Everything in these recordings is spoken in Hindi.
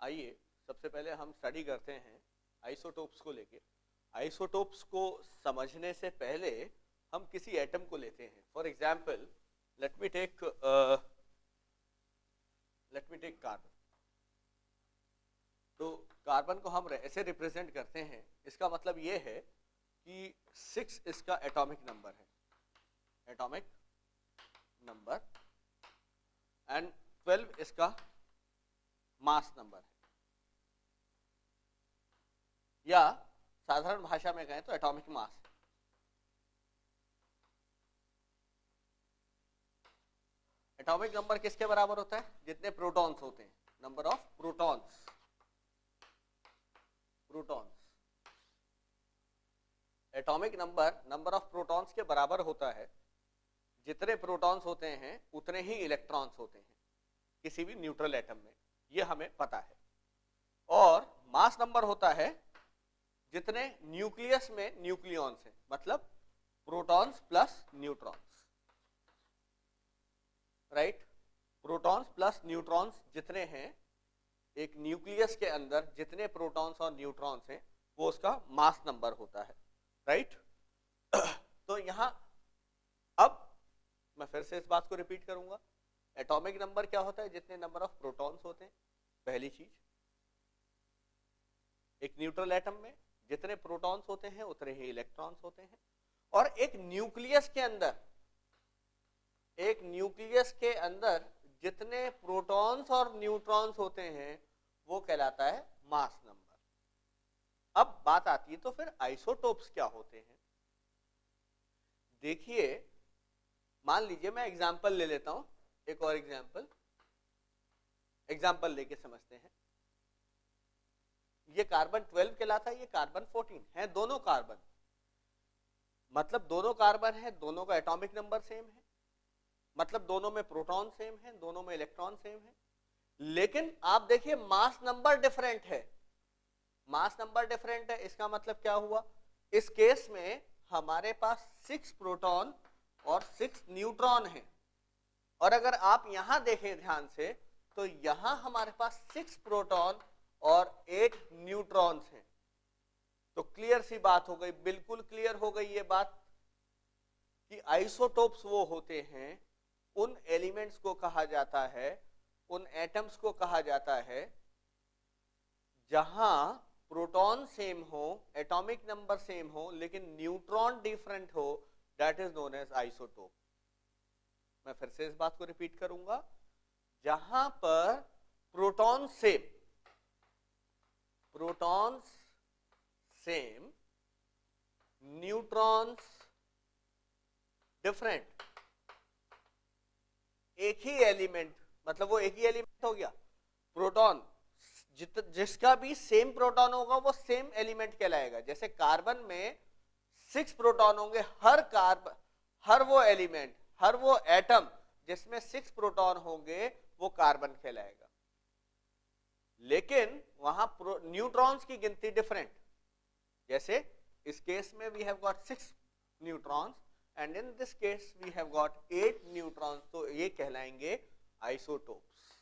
आइए सबसे पहले हम स्टडी करते हैं आइसोटोप्स को लेके। आइसोटोप्स को समझने से पहले हम किसी एटम को लेते हैं। For example let me take carbon. तो कार्बन को हम ऐसे रिप्रेजेंट करते हैं, इसका मतलब ये है कि 6 इसका एटॉमिक नंबर है, एटॉमिक नंबर, एंड 12 इसका मास नंबर है, या साधारण भाषा में कहें तो एटॉमिक मास। एटॉमिक नंबर किसके बराबर होता है? जितने प्रोटॉन्स होते हैं, number of protons. Atomic number of protons के बराबर होता है। जितने प्रोटॉन्स होते हैं उतने ही इलेक्ट्रॉन्स होते हैं किसी भी न्यूट्रल एटम में, ये हमें पता है। और मास नंबर होता है जितने न्यूक्लियस में न्यूक्लियॉन्स हैं, मतलब protons plus neutrons, right. Protons plus neutrons जितने हैं एक न्यूक्लियस के अंदर, जितने प्रोटॉन्स और न्यूट्रॉन्स हैं वो उसका मास नंबर होता है, राइट। तो यहां अब मैं फिर से इस बात को रिपीट करूंगा। एटॉमिक नंबर क्या होता है? जितने नंबर ऑफ प्रोटॉन्स होते हैं, पहली चीज। एक न्यूट्रल एटम में जितने प्रोटॉन्स होते हैं उतने ही इलेक्ट्रॉन्स होते हैं। और एक न्यूक्लियस के अंदर जितने प्रोटॉन्स और न्यूट्रॉन्स होते हैं वो कहलाता है मास नंबर। अब बात आती है तो फिर आइसोटोप्स क्या होते हैं? देखिए, मान लीजिए मैं एग्जाम्पल ले लेता हूं, एक और एग्जाम्पल लेके समझते हैं। ये कार्बन 12 कहलाता है, ये कार्बन 14 है। दोनों कार्बन, मतलब दोनों कार्बन है, दोनों का एटॉमिक नंबर सेम है, मतलब दोनों में प्रोटॉन सेम है, दोनों में इलेक्ट्रॉन सेम है। लेकिन आप देखिए मास नंबर डिफरेंट है। मास नंबर डिफरेंट है, इसका मतलब क्या हुआ? इस केस में हमारे पास 6 प्रोटॉन और 6 न्यूट्रॉन है। और अगर आप यहां देखें ध्यान से तो यहां हमारे पास 6 प्रोटॉन और 8 न्यूट्रॉन्स हैं। तो क्लियर सी बात हो गई, बिल्कुल क्लियर हो गई ये बात कि आइसोटोप्स वो होते हैं, उन एलिमेंट्स को कहा जाता है, उन एटम्स को कहा जाता है जहां प्रोटॉन सेम हो, एटॉमिक नंबर सेम हो, लेकिन न्यूट्रॉन डिफरेंट हो, that is known as isotope. मैं फिर से इस बात को रिपीट करूंगा। जहां पर प्रोटॉन सेम, न्यूट्रॉन्स डिफरेंट, एक ही एलिमेंट, मतलब वो एक ही एलिमेंट हो गया। प्रोटॉन जिसका भी सेम प्रोटॉन होगा वो सेम एलिमेंट कहलाएगा। जैसे कार्बन में 6 प्रोटॉन होंगे, हर वो एलिमेंट, हर वो एटम जिसमें 6 प्रोटॉन होंगे वो कार्बन कहलाएगा। लेकिन वहां न्यूट्रॉन्स की गिनती डिफरेंट। जैसे इस केस में we have got 6 neutrons and in this case we have got 8 neutrons, तो ये कहलाएंगे आइसोटोप्स।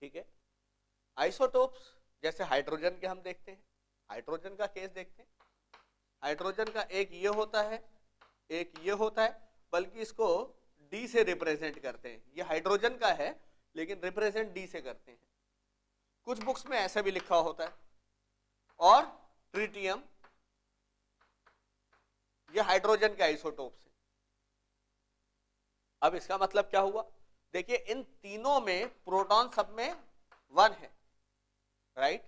ठीक है। आइसोटोप्स जैसे हाइड्रोजन के हम देखते हैं, हाइड्रोजन का केस देखते हैं। हाइड्रोजन का एक ये होता है, एक ये होता है, बल्कि इसको डी से रिप्रेजेंट करते हैं। ये हाइड्रोजन का है लेकिन रिप्रेजेंट डी से करते हैं। कुछ बुक्स में ऐसा भी लिखा होता है। और ट्रिटियम, ये हाइड्रोजन के आइसोटोप्स है। अब इसका मतलब क्या हुआ? देखिए इन तीनों में प्रोटॉन सब में 1 है, राइट।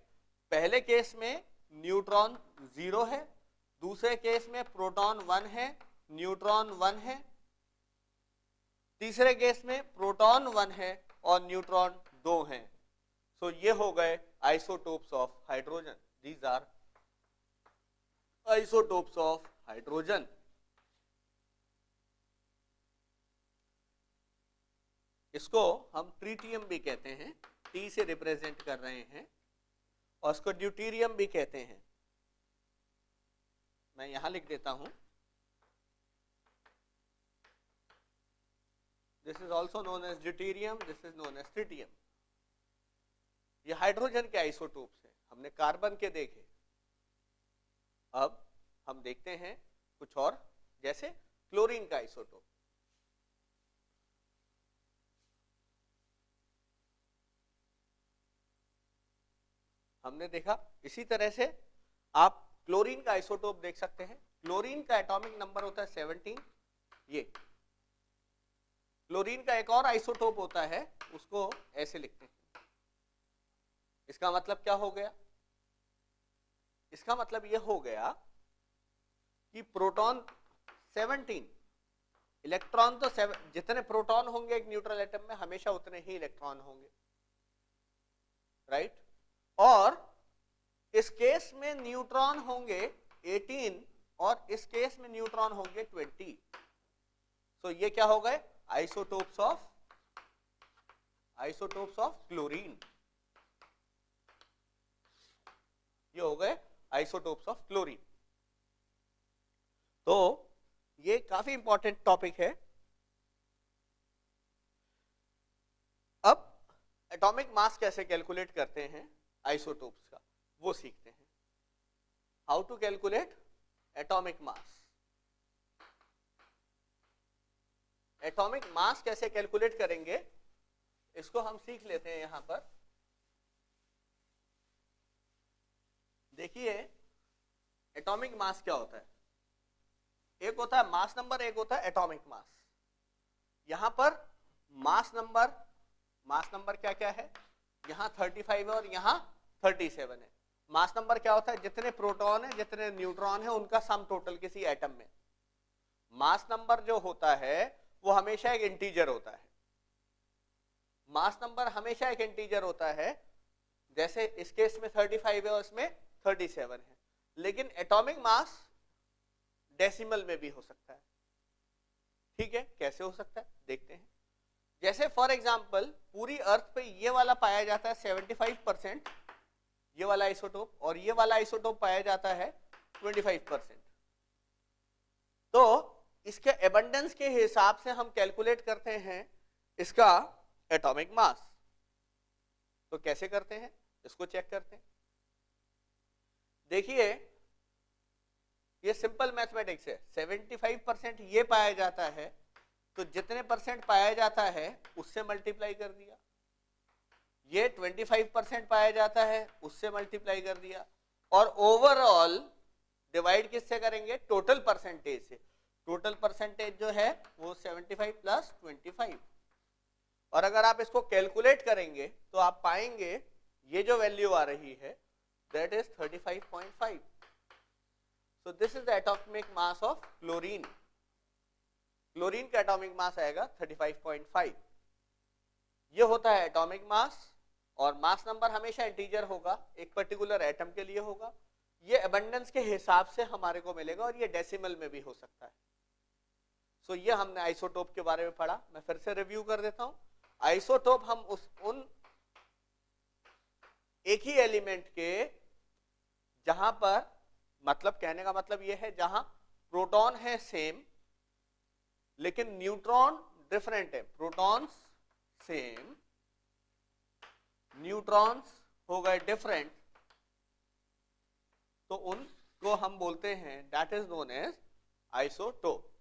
पहले केस में न्यूट्रॉन 0 है, दूसरे केस में प्रोटॉन 1 है, न्यूट्रॉन 1 है, तीसरे केस में प्रोटॉन 1 है और न्यूट्रॉन 2 हैं। सो ये हो गए isotopes of hydrogen. These are isotopes of hydrogen. इसको हम ट्रिटियम भी कहते हैं, टी से रिप्रेजेंट कर रहे हैं, और इसको ड्यूटेरियम भी कहते हैं। मैं यहां लिख देता हूं, this is also known as deuterium, this is known as tritium. ये हाइड्रोजन के आइसोटोप्स हैं, हमने कार्बन के देखे। अब हम देखते हैं कुछ और, जैसे क्लोरीन का आइसोटोप। हमने देखा इसी तरह से आप क्लोरीन का आइसोटोप देख सकते हैं। क्लोरीन का एटॉमिक नंबर होता है 17। ये क्लोरीन का एक और आइसोटोप होता है, उसको ऐसे लिखते हैं। इसका मतलब क्या हो गया? इसका मतलब यह हो गया कि प्रोटॉन 17, इलेक्ट्रॉन तो 7, जितने प्रोटॉन होंगे एक न्यूट्रल एटम में हमेशा उतने ही इलेक्ट्रॉन होंगे, राइट? और इस केस में न्यूट्रॉन होंगे 18 और इस केस में न्यूट्रॉन होंगे 20। तो ये क्या हो गए? Isotopes of chlorine. ये हो गए आइसोटोप्स ऑफ क्लोरीन। तो ये काफी इंपॉर्टेंट टॉपिक है। अब एटॉमिक मास कैसे कैलकुलेट करते हैं आइसोटोप्स का, वो सीखते हैं। How to calculate atomic mass. Atomic mass कैसे कैलकुलेट करेंगे इसको हम सीख लेते हैं। यहां पर देखिए एटॉमिक मास क्या होता है। एक होता है मास नंबर, एक होता है एटॉमिक मास। यहां पर मास नंबर क्या क्या है? यहां 35 है और यहां 37 है। मास नंबर क्या होता है? जितने प्रोटॉन है जितने न्यूट्रॉन है उनका सम टोटल किसी एटम में। मास नंबर जो होता है वो हमेशा एक इंटीजर होता है। मास नंबर हमेशा एक इंटीजर होता है। जैसे इस केस में 35 है और इसमें 37 है। लेकिन एटॉमिक मास डेसिमल में भी हो सकता है। ठीक है, कैसे हो सकता है देखते हैं। जैसे फॉर एग्जांपल पूरी अर्थ पे ये वाला पाया जाता है 75%, ये वाला आइसोटोप, और ये वाला आइसोटोप पाया जाता है 25%। तो इसके एबंडेंस के हिसाब से हम कैलकुलेट करते हैं इसका एटॉमिक मास। तो कैसे करते हैं इसको चेक करते हैं। देखिए ये सिंपल मैथमेटिक्स है। 75% ये पाया जाता है तो जितने परसेंट पाया जाता है उससे मल्टीप्लाई कर दिया। ये 25% पाया जाता है उससे मल्टीप्लाई कर दिया। और ओवरऑल डिवाइड किससे करेंगे? टोटल परसेंटेज से। टोटल परसेंटेज जो है वो 75 प्लस 25। और अगर आप इसको कैलकुलेट करेंगे तो आप पाएंगे ये जो वैल्यू आ रही है that is 35.5। So this is the atomic mass of chlorine. Chlorine का एटॉमिक मास आएगा 35.5। ये होता है एटॉमिक मास। और मास नंबर हमेशा इंटीजर होगा, एक पर्टिकुलर एटम के लिए होगा। ये एबंडेंस के हिसाब से हमारे को मिलेगा और ये डेसिमल में भी हो सकता है। सो ये हमने आइसोटोप के बारे में पढ़ा। मैं फिर से रिव्यू कर देता हूं। आइसोटोप हम उन एक ही एलिमेंट के जहां पर, मतलब कहने का मतलब यह है जहां प्रोटॉन है सेम लेकिन न्यूट्रॉन डिफरेंट है। प्रोटॉन्स सेम, न्यूट्रॉन्स हो गए डिफरेंट, तो उनको हम बोलते हैं that is known as isotope.